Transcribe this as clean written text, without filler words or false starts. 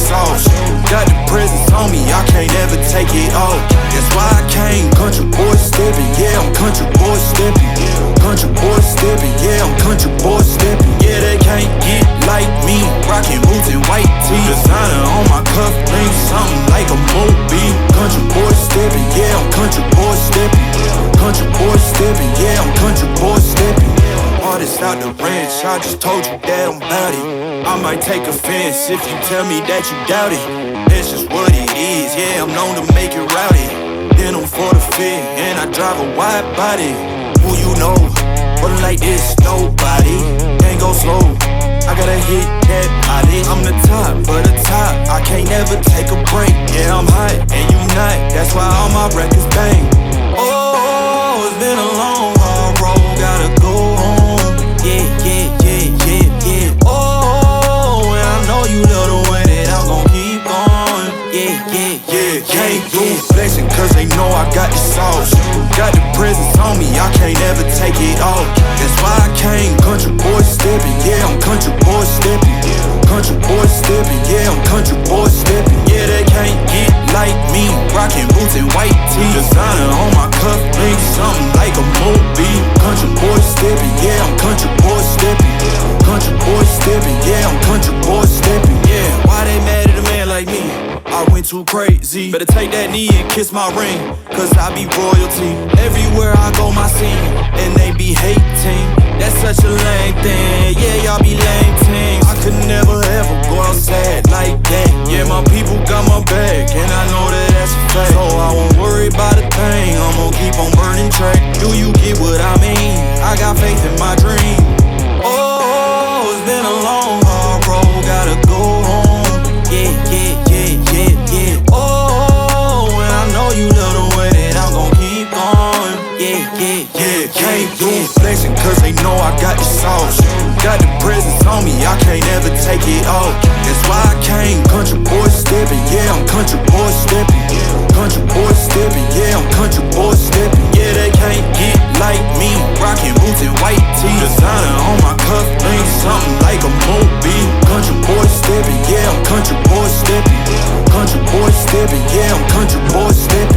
sauce. Got the presence on me, I can't ever take it off. That's why I came country boy stepping. Yeah, I'm country boy stepping. Country boy stepping. Yeah, I'm country boy stepping. Yeah, they can't get like me. Rockin' boots and white tee. Designer on my cuff link, something like a movie. Country boy stepping. Yeah, I'm country boy stepping. Country boy stepping. Yeah, I'm country boy stepping. Artist out the ranch, I just told you that I'm bout it. I might take offense if you tell me that you doubt it. That's just what it is, yeah, I'm known to make it rowdy. Then I'm for the fit, and I drive a wide body. Who you know, rolling like this, nobody. Can't go slow, I gotta hit that body. I'm the top for the top, I can't never take a break. Yeah, I'm hot, and you not, that's why all my records bang. Oh, it's been a long, hard road, gotta go home. Yeah, yeah, yeah, yeah, yeah. Oh, and I know you love the way that I'm gon' keep going. Yeah, yeah, yeah, can't do flexing cause they know I got the sauce. Got the presence on me, I can't ever take it off. That's why I came country boy stepping. Yeah, I'm country boy stepping. Country boy stepping. Yeah, I'm country boy stepping. Yeah, they can't get like me. Rockin' boots and white tee. Designer on my cuff link, something like a movie. Country boy stepping. Yeah, I'm country boy stepping. Country boy stepping. Yeah, I'm country boy stepping. Yeah, why they mad at a man like me? I went too crazy. Better take that knee and kiss my ring, cause I be royalty. Everywhere I go, my scene, and they be hating. That's such a lame thing. Yeah, y'all be lame teams. I could never ever go outside like that. Yeah, my people got my back, and I know that that's a fact. So I won't worry about a thing, I'm gon' keep on burning track. Do you get what I mean? I got faith in my dream. Oh, it's been a long, hard road, gotta go home. Yeah, yeah, yeah, yeah, yeah. Oh, and I know you love the way that I'm gon' keep going. Yeah, yeah, yeah, can't do flexing cause they know I got the sauce. Got the presence on me, I can't ever take it off. That's why I came country boy stepping. Yeah, I'm country boy stepping. Country boy stepping. Yeah, I'm country boy stepping. Yeah, they can't get like me. Rockin' boots and white tee. Designer on my cuff link, something like a movie. Country boy stepping. Yeah, I'm country boy stepping. Country boy stepping. Yeah, I'm country boy stepping.